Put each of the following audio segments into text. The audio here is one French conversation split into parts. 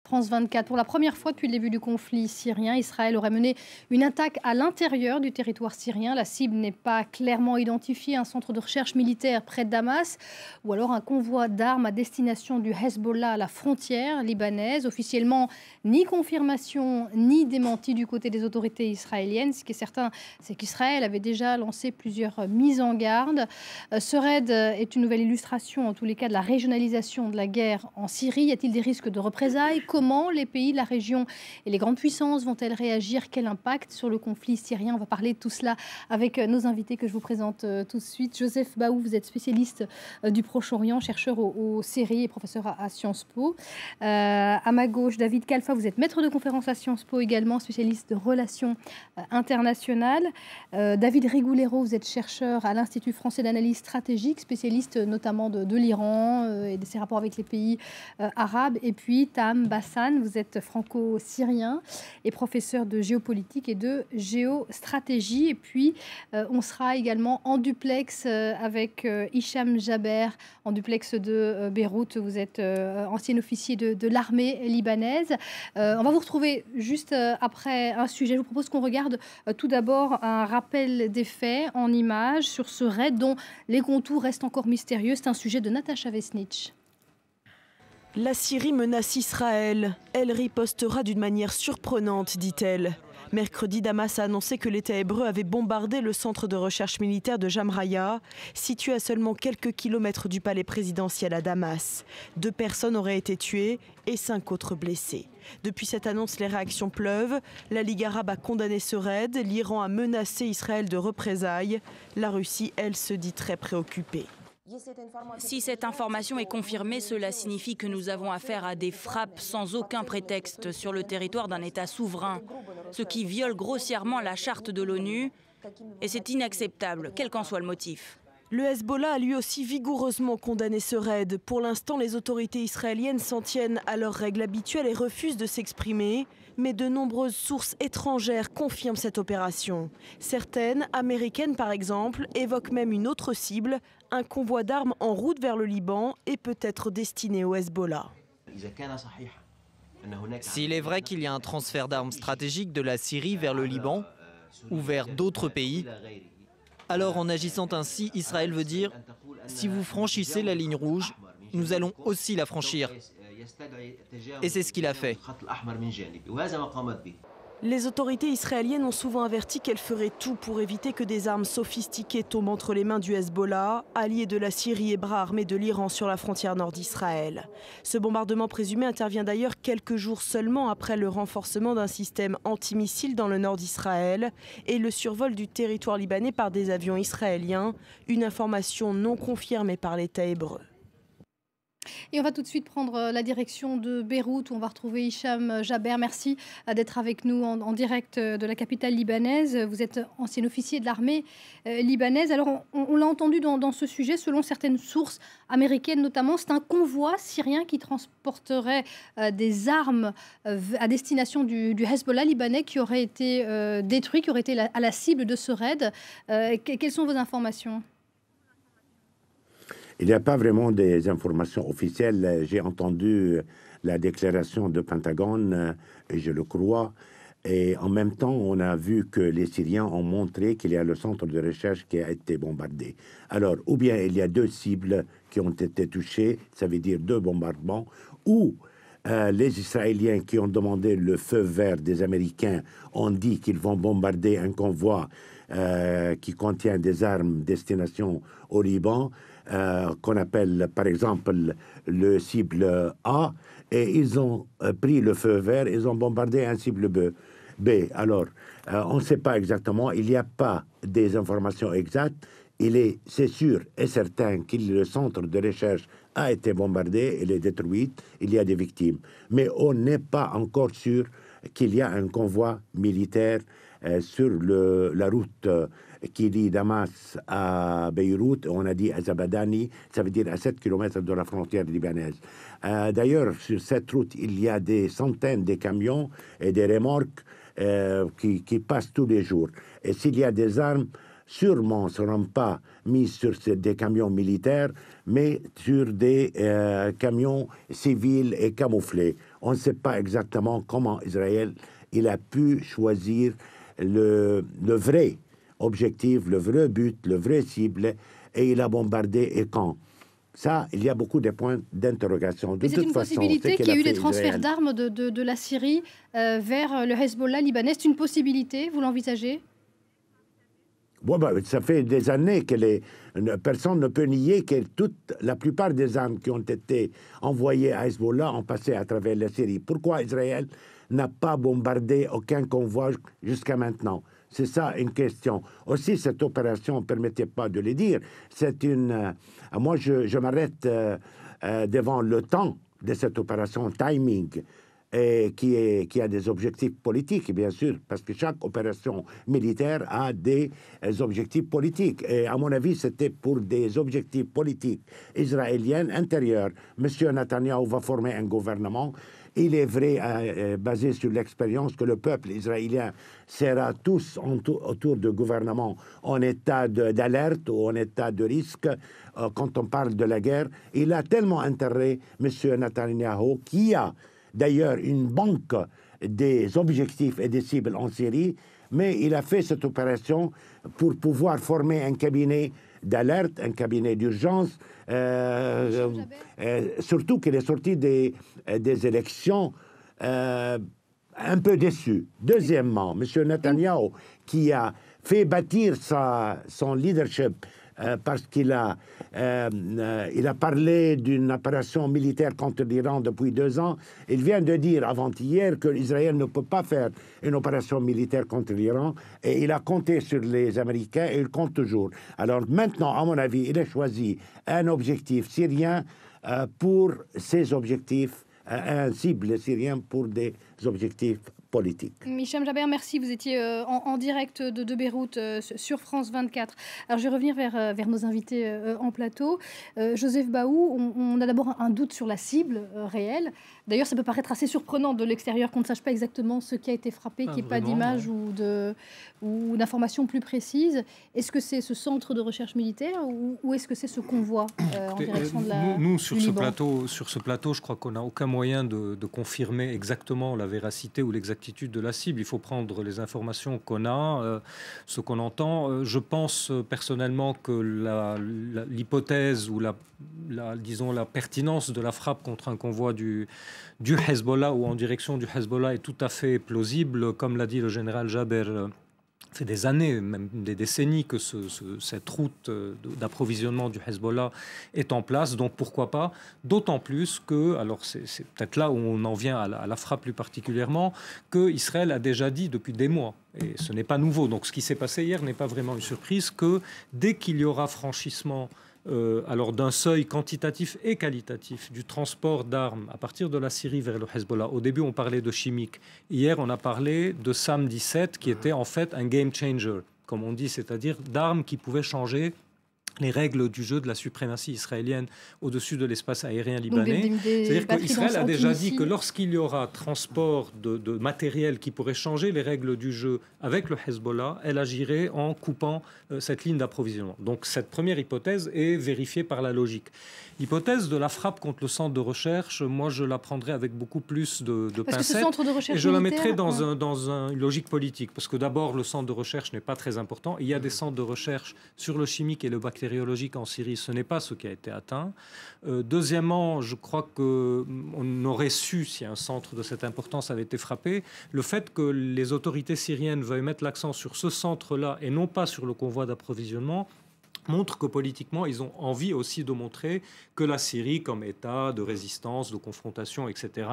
France 24. Pour la première fois depuis le début du conflit syrien, Israël aurait mené une attaque à l'intérieur du territoire syrien. La cible n'est pas clairement identifiée, un centre de recherche militaire près de Damas ou alors un convoi d'armes à destination du Hezbollah à la frontière libanaise. Officiellement, ni confirmation ni démenti du côté des autorités israéliennes. Ce qui est certain, c'est qu'Israël avait déjà lancé plusieurs mises en garde. Ce raid est une nouvelle illustration, en tous les cas, de la régionalisation de la guerre en Syrie. Y a-t-il des risques de représailles ? Comment les pays de la région et les grandes puissances vont-elles réagir? Quel impact sur le conflit syrien? On va parler de tout cela avec nos invités que je vous présente tout de suite. Joseph Baou, vous êtes spécialiste du Proche-Orient, chercheur aux séries et professeur à Sciences Po. À ma gauche, David Kalfa, vous êtes maître de conférence à Sciences Po également, spécialiste de relations internationales. David Rigoulero, vous êtes chercheur à l'Institut français d'analyse stratégique, spécialiste notamment de l'Iran et de ses rapports avec les pays arabes. Et puis Tam Bassan, vous êtes franco-syrien et professeur de géopolitique et de géostratégie. Et puis, on sera également en duplex avec Hicham Jaber, en duplex de Beyrouth. Vous êtes ancien officier de l'armée libanaise. On va vous retrouver juste après un sujet. Je vous propose qu'on regarde tout d'abord un rappel des faits en images sur ce raid dont les contours restent encore mystérieux. C'est un sujet de Natacha Vesnitch. La Syrie menace Israël. Elle ripostera d'une manière surprenante, dit-elle. Mercredi, Damas a annoncé que l'État hébreu avait bombardé le centre de recherche militaire de Jamraya, situé à seulement quelques kilomètres du palais présidentiel à Damas. 2 personnes auraient été tuées et 5 autres blessées. Depuis cette annonce, les réactions pleuvent. La Ligue arabe a condamné ce raid. L'Iran a menacé Israël de représailles. La Russie, elle, se dit très préoccupée. Si cette information est confirmée, cela signifie que nous avons affaire à des frappes sans aucun prétexte sur le territoire d'un État souverain, ce qui viole grossièrement la charte de l'ONU, et c'est inacceptable, quel qu'en soit le motif. Le Hezbollah a lui aussi vigoureusement condamné ce raid. Pour l'instant, les autorités israéliennes s'en tiennent à leurs règles habituelles et refusent de s'exprimer. Mais de nombreuses sources étrangères confirment cette opération. Certaines, américaines par exemple, évoquent même une autre cible, un convoi d'armes en route vers le Liban et peut-être destiné au Hezbollah. S'il est vrai qu'il y a un transfert d'armes stratégiques de la Syrie vers le Liban ou vers d'autres pays, alors en agissant ainsi, Israël veut dire « si vous franchissez la ligne rouge, nous allons aussi la franchir ». Et c'est ce qu'il a fait. Les autorités israéliennes ont souvent averti qu'elles feraient tout pour éviter que des armes sophistiquées tombent entre les mains du Hezbollah, allié de la Syrie et bras armé de l'Iran sur la frontière nord d'Israël. Ce bombardement présumé intervient d'ailleurs quelques jours seulement après le renforcement d'un système antimissile dans le nord d'Israël et le survol du territoire libanais par des avions israéliens, une information non confirmée par l'État hébreu. Et on va tout de suite prendre la direction de Beyrouth où on va retrouver Hicham Jaber. Merci d'être avec nous en direct de la capitale libanaise. Vous êtes ancien officier de l'armée libanaise. Alors on l'a entendu dans ce sujet, selon certaines sources américaines notamment, c'est un convoi syrien qui transporterait des armes à destination du Hezbollah libanais qui aurait été détruit, qui aurait été à la cible de ce raid. Quelles sont vos informations ? Il n'y a pas vraiment des informations officielles. J'ai entendu la déclaration de Pentagone, et je le crois. Et en même temps, on a vu que les Syriens ont montré qu'il y a le centre de recherche qui a été bombardé. Alors, ou bien il y a 2 cibles qui ont été touchées, ça veut dire 2 bombardements, ou les Israéliens qui ont demandé le feu vert des Américains ont dit qu'ils vont bombarder un convoi qui contient des armes destination au Liban, qu'on appelle par exemple le cible A, et ils ont pris le feu vert, ils ont bombardé un cible B. Alors, on ne sait pas exactement, il n'y a pas des informations exactes. C'est sûr et certain que le centre de recherche a été bombardé, il est détruit, il y a des victimes. Mais on n'est pas encore sûr qu'il y a un convoi militaire sur la route qui lie Damas à Beyrouth. On a dit à Zabadani, ça veut dire à 7 km de la frontière libanaise. D'ailleurs, sur cette route, il y a des centaines de camions et des remorques qui passent tous les jours. Et s'il y a des armes, sûrement ne seront pas mises sur des camions militaires, mais sur des camions civils et camouflés. On ne sait pas exactement comment Israël il a pu choisir le vrai objectif, le vrai but, le vrai cible, et il a bombardé et quand. Ça, il y a beaucoup de points d'interrogation. Mais c'est une possibilité qu'il y ait eu des transferts d'armes de la Syrie vers le Hezbollah libanais. C'est une possibilité, vous l'envisagez? Bon, ça fait des années que personne ne peut nier que la plupart des armes qui ont été envoyées à Hezbollah ont passé à travers la Syrie. Pourquoi Israël n'a pas bombardé aucun convoi jusqu'à maintenant? C'est ça une question. Aussi, cette opération ne permettait pas de le dire. C'est une... moi, je m'arrête devant le temps de cette opération, timing, et qui a des objectifs politiques, bien sûr, parce que chaque opération militaire a des objectifs politiques. Et à mon avis, c'était pour des objectifs politiques israéliens intérieurs. Monsieur Netanyahou va former un gouvernement. Il est vrai, basé sur l'expérience, que le peuple israélien sera tous autour du gouvernement en état d'alerte ou en état de risque quand on parle de la guerre. Il a tellement intérêt, monsieur Netanyahou, qui a d'ailleurs une banque des objectifs et des cibles en Syrie, mais il a fait cette opération pour pouvoir former un cabinet d'alerte, un cabinet d'urgence, surtout qu'il est sorti des élections un peu déçu. Deuxièmement, M. Netanyahou, qui a fait bâtir son leadership parce qu'il a parlé d'une opération militaire contre l'Iran depuis 2 ans. Il vient de dire avant-hier que Israël ne peut pas faire une opération militaire contre l'Iran et il a compté sur les Américains et il compte toujours. Alors maintenant, à mon avis, il a choisi un objectif syrien pour ses objectifs, un cible syrien pour des objectifs politique. Hicham Jaber, merci. Vous étiez en direct de Beyrouth sur France 24. Alors, je vais revenir vers nos invités en plateau. Joseph Baou, on a d'abord un doute sur la cible réelle. D'ailleurs, ça peut paraître assez surprenant de l'extérieur qu'on ne sache pas exactement ce qui a été frappé, qu'il n'y ait pas d'image ou d'informations plus précises. Est-ce que c'est ce centre de recherche militaire ou est-ce que c'est ce convoi en direction de la Nous, sur ce plateau, je crois qu'on n'a aucun moyen de confirmer exactement la véracité ou l'exactitude de la cible. Il faut prendre les informations qu'on a, ce qu'on entend. Je pense personnellement que l'hypothèse ou disons la pertinence de la frappe contre un convoi du Hezbollah ou en direction du Hezbollah est tout à fait plausible. Comme l'a dit le général Jaber, fait des années, même des décennies que cette route d'approvisionnement du Hezbollah est en place, donc pourquoi pas, d'autant plus que, alors c'est peut-être là où on en vient à la frappe plus particulièrement, que Israël a déjà dit depuis des mois, et ce n'est pas nouveau, donc ce qui s'est passé hier n'est pas vraiment une surprise, que dès qu'il y aura franchissement alors d'un seuil quantitatif et qualitatif du transport d'armes à partir de la Syrie vers le Hezbollah. Au début, on parlait de chimique. Hier, on a parlé de SAM 17, qui était en fait un game changer, comme on dit, c'est-à-dire d'armes qui pouvaient changer les règles du jeu de la suprématie israélienne au-dessus de l'espace aérien libanais. C'est-à-dire qu'Israël a déjà dit que lorsqu'il y aura transport de matériel qui pourrait changer les règles du jeu avec le Hezbollah, elle agirait en coupant cette ligne d'approvisionnement. Donc cette première hypothèse est vérifiée par la logique. L'hypothèse de la frappe contre le centre de recherche, moi je la prendrais avec beaucoup plus de pincettes et je la mettrais dans une logique politique. Parce que d'abord, le centre de recherche n'est pas très important. Il y a des centres de recherche sur le chimique et le bactériologique en Syrie. Ce n'est pas ce qui a été atteint. Deuxièmement, je crois qu'on aurait su, si un centre de cette importance avait été frappé, le fait que les autorités syriennes veuillent mettre l'accent sur ce centre-là et non pas sur le convoi d'approvisionnement, montre que politiquement, ils ont envie aussi de montrer que la Syrie, comme État de résistance, de confrontation, etc.,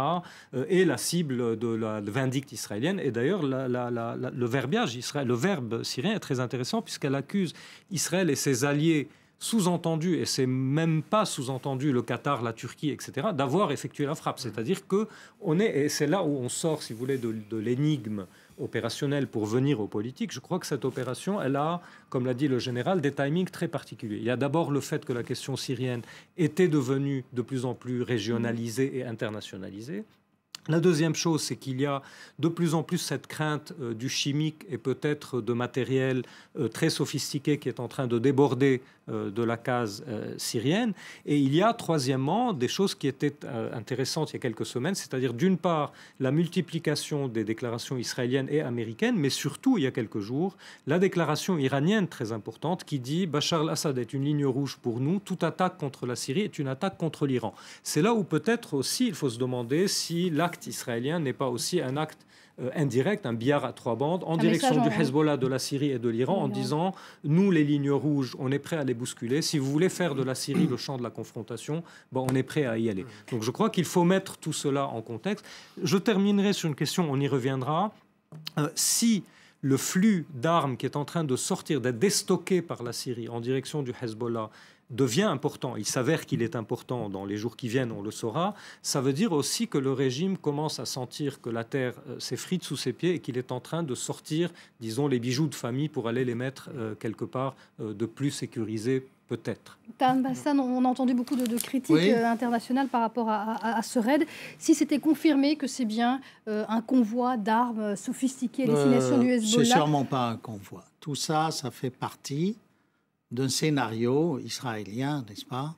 est la cible de la vindicte israélienne. Et d'ailleurs, le verbiage, le verbe syrien est très intéressant puisqu'elle accuse Israël et ses alliés sous-entendu, et c'est même pas sous-entendu le Qatar, la Turquie, etc., d'avoir effectué la frappe. C'est-à-dire que et c'est là où on sort, si vous voulez, de l'énigme opérationnelle pour venir aux politiques. Je crois que cette opération, elle a, comme l'a dit le général, des timings très particuliers. Il y a d'abord le fait que la question syrienne était devenue de plus en plus régionalisée et internationalisée. La deuxième chose, c'est qu'il y a de plus en plus cette crainte du chimique et peut-être de matériel très sophistiqué qui est en train de déborder de la case syrienne. Et il y a, troisièmement, des choses qui étaient intéressantes il y a quelques semaines, c'est-à-dire d'une part la multiplication des déclarations israéliennes et américaines, mais surtout, il y a quelques jours, la déclaration iranienne très importante qui dit « Bachar al-Assad est une ligne rouge pour nous, toute attaque contre la Syrie est une attaque contre l'Iran ». C'est là où peut-être aussi il faut se demander si l'acte israélien n'est pas aussi un acte indirect, un billard à trois bandes, en direction du Hezbollah, de la Syrie et de l'Iran, en disant « Nous, les lignes rouges, on est prêt à les bousculer. Si vous voulez faire de la Syrie le champ de la confrontation, bon, on est prêt à y aller. » Donc je crois qu'il faut mettre tout cela en contexte. Je terminerai sur une question, on y reviendra. Si le flux d'armes qui est en train de sortir, d'être déstocké par la Syrie en direction du Hezbollah, devient important, il s'avère qu'il est important dans les jours qui viennent, on le saura, ça veut dire aussi que le régime commence à sentir que la terre s'effrite sous ses pieds et qu'il est en train de sortir, disons, les bijoux de famille pour aller les mettre quelque part de plus sécurisés, peut-être. Tan Bassane, on a entendu beaucoup de critiques internationales par rapport à ce raid. Si c'était confirmé que c'est bien un convoi d'armes sophistiquées à destination du Hezbollah... C'est sûrement pas un convoi. Tout ça, ça fait partie d'un scénario israélien, n'est-ce pas,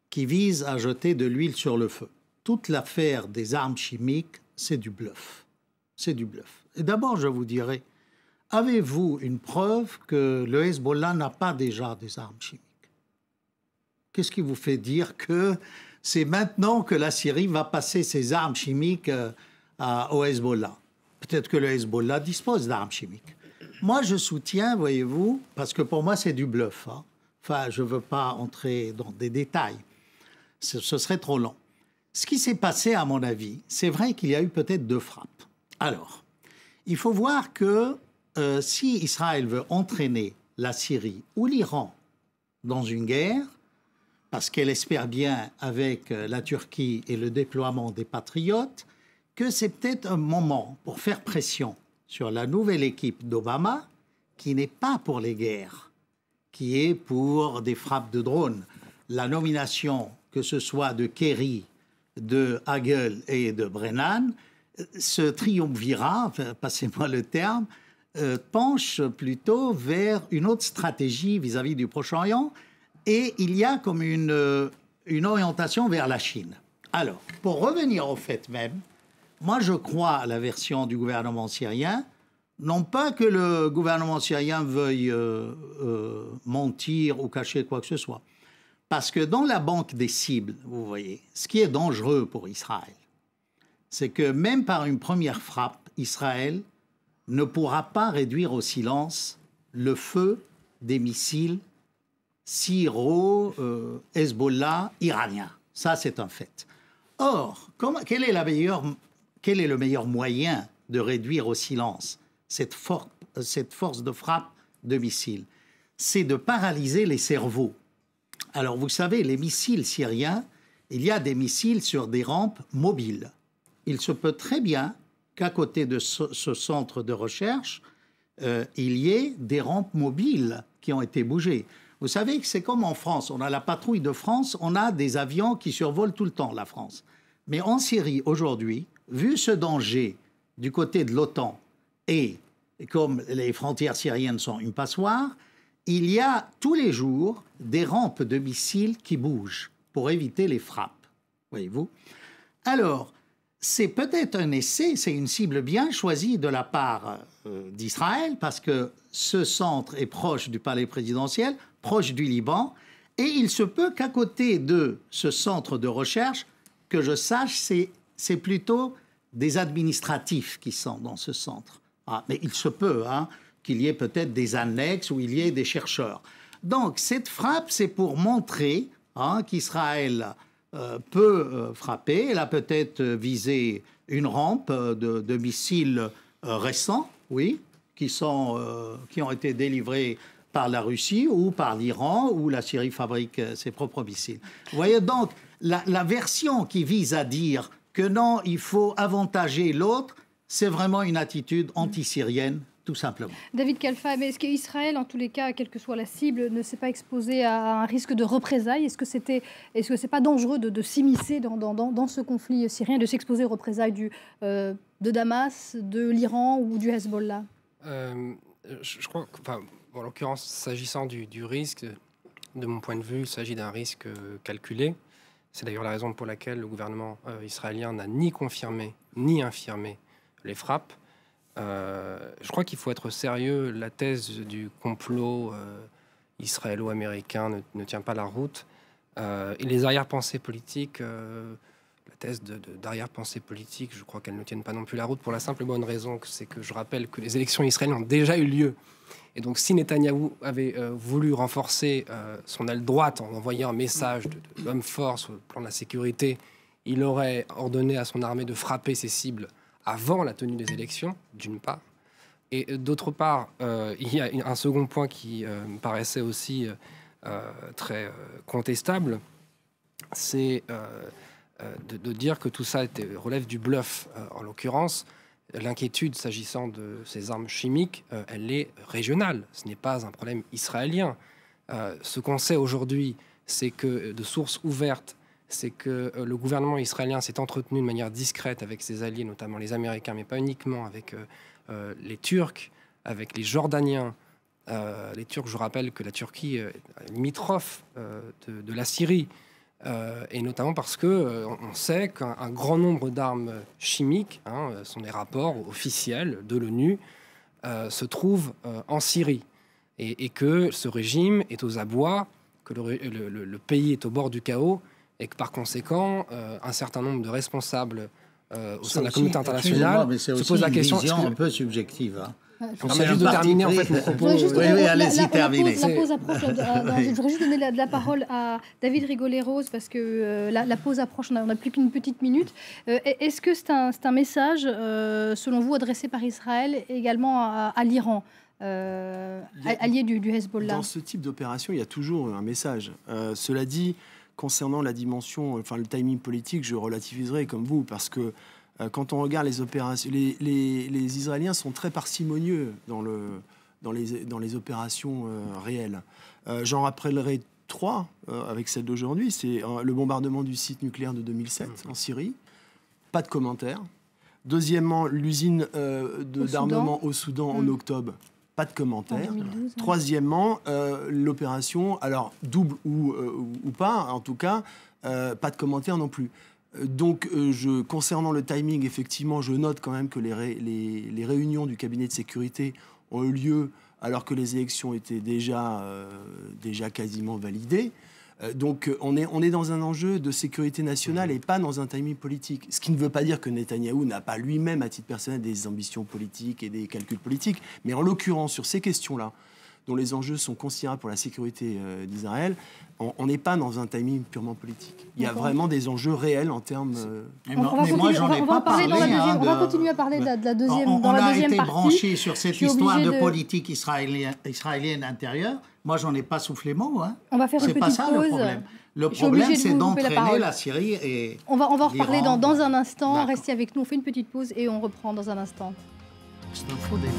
qui vise à jeter de l'huile sur le feu. Toute l'affaire des armes chimiques, c'est du bluff. C'est du bluff. Et d'abord, je vous dirais, avez-vous une preuve que le Hezbollah n'a pas déjà des armes chimiques? Qu'est-ce qui vous fait dire que c'est maintenant que la Syrie va passer ses armes chimiques au Hezbollah? Peut-être que le Hezbollah dispose d'armes chimiques. Moi, je soutiens, voyez-vous, parce que pour moi, c'est du bluff. Hein. Enfin, je ne veux pas entrer dans des détails. Ce serait trop long. Ce qui s'est passé, à mon avis, c'est vrai qu'il y a eu peut-être 2 frappes. Alors, il faut voir que si Israël veut entraîner la Syrie ou l'Iran dans une guerre, parce qu'elle espère bien, avec la Turquie et le déploiement des patriotes, que c'est peut-être un moment pour faire pression sur la nouvelle équipe d'Obama, qui n'est pas pour les guerres, qui est pour des frappes de drones. La nomination, que ce soit de Kerry, de Hagel et de Brennan, ce triumvirat, enfin, passez-moi le terme, penche plutôt vers une autre stratégie vis-à-vis du Proche-Orient, et il y a comme une orientation vers la Chine. Alors, pour revenir au fait même, moi, je crois à la version du gouvernement syrien, non pas que le gouvernement syrien veuille mentir ou cacher quoi que ce soit, parce que dans la banque des cibles, vous voyez, ce qui est dangereux pour Israël, c'est que même par une première frappe, Israël ne pourra pas réduire au silence le feu des missiles Syro-Hezbollah iraniens. Ça, c'est un fait. Or, quel est le meilleur moyen de réduire au silence cette force de frappe de missiles? C'est de paralyser les cerveaux. Alors, vous savez, les missiles syriens, il y a des missiles sur des rampes mobiles. Il se peut très bien qu'à côté de ce centre de recherche, il y ait des rampes mobiles qui ont été bougées. Vous savez que c'est comme en France. On a la patrouille de France, on a des avions qui survolent tout le temps la France. Mais en Syrie, aujourd'hui, vu ce danger du côté de l'OTAN et comme les frontières syriennes sont une passoire, il y a tous les jours des rampes de missiles qui bougent pour éviter les frappes. Voyez-vous? Alors, c'est peut-être un essai, c'est une cible bien choisie de la part d'Israël parce que ce centre est proche du palais présidentiel, proche du Liban, et il se peut qu'à côté de ce centre de recherche, que je sache, c'est plutôt des administratifs qui sont dans ce centre. Ah, mais il se peut qu'il y ait peut-être des annexes où il y ait des chercheurs. Donc, cette frappe, c'est pour montrer qu'Israël peut frapper. Elle a peut-être visé une rampe de missiles récents, oui, qui ont été délivrés par la Russie ou par l'Iran, où la Syrie fabrique ses propres missiles. Vous voyez donc, la version qui vise à dire que non, il faut avantager l'autre, c'est vraiment une attitude anti-syrienne tout simplement. David Khalfa, mais est-ce qu'Israël, en tous les cas, quelle que soit la cible, ne s'est pas exposé à un risque de représailles? Est-ce que c'est pas dangereux de s'immiscer dans ce conflit syrien, de s'exposer aux représailles de Damas, de l'Iran ou du Hezbollah? Je crois en l'occurrence, s'agissant du risque, de mon point de vue, il s'agit d'un risque calculé. C'est d'ailleurs la raison pour laquelle le gouvernement israélien n'a ni confirmé ni infirmé les frappes. Je crois qu'il faut être sérieux. La thèse du complot israélo-américain ne tient pas la route. Et les arrière-pensées politiques, la thèse d'arrière-pensée politique, je crois qu'elles ne tiennent pas non plus la route pour la simple et bonne raison que c'est que je rappelle que les élections israéliennes ont déjà eu lieu. Et donc si Netanyahou avait voulu renforcer son aile droite en envoyant un message de l'homme fort sur le plan de la sécurité, il aurait ordonné à son armée de frapper ses cibles avant la tenue des élections, d'une part. Et d'autre part, il y a un second point qui me paraissait aussi très contestable, c'est de dire que tout ça relève du bluff. En l'occurrence, l'inquiétude s'agissant de ces armes chimiques, elle est régionale. Ce n'est pas un problème israélien. Ce qu'on sait aujourd'hui, c'est que de sources ouvertes, c'est que le gouvernement israélien s'est entretenu de manière discrète avec ses alliés, notamment les Américains, mais pas uniquement, avec les Turcs, avec les Jordaniens. Les Turcs, je rappelle que la Turquie est limitrophe de la Syrie, et notamment parce que on sait qu'un grand nombre d'armes chimiques, sont des rapports officiels de l'ONU, se trouvent en Syrie, et que ce régime est aux abois, que le pays est au bord du chaos, et que par conséquent, un certain nombre de responsables au sein de la communauté internationale se posent la question. C'est une vision un peu subjective. C'est juste de terminer en fait mon propos. Oui, allez-y, terminez. La pause approche. Je voudrais juste donner la parole à David Rigoleros parce que la pause approche. On n'a plus qu'une petite minute. Est-ce que c'est un message, selon vous, adressé par Israël également à l'Iran, allié du Hezbollah? Dans ce type d'opération, il y a toujours un message. Cela dit, concernant la dimension, le timing politique, je relativiserai comme vous, parce que quand on regarde les opérations, les Israéliens sont très parcimonieux dans les opérations réelles. J'en rappellerai 3 avec celle d'aujourd'hui. C'est le bombardement du site nucléaire de 2007 en Syrie. Pas de commentaire. Deuxièmement, l'usine d'armement au Soudan en octobre. Pas de commentaire. 2012, Troisièmement, l'opération, alors double ou pas, en tout cas, pas de commentaire non plus. Donc, concernant le timing, effectivement, je note quand même que les réunions du cabinet de sécurité ont eu lieu alors que les élections étaient déjà quasiment validées. Donc, on est dans un enjeu de sécurité nationale et pas dans un timing politique. Ce qui ne veut pas dire que Netanyahou n'a pas lui-même, à titre personnel, des ambitions politiques et des calculs politiques. Mais en l'occurrence, sur ces questions-là, dont les enjeux sont considérables pour la sécurité d'Israël, on n'est pas dans un timing purement politique. Il y a vraiment des enjeux réels en termes... Mais moi, j'en ai pas parlé. On va continuer à parler de la deuxième partie. On a été branché sur cette histoire de politique israélienne intérieure. Moi, j'en ai pas soufflé mot. On va faire une petite pause. C'est pas ça le problème. Le problème, c'est d'entraîner la Syrie et on va en reparler dans un instant. Restez avec nous, on fait une petite pause et on reprend dans un instant. C'est un faux débat.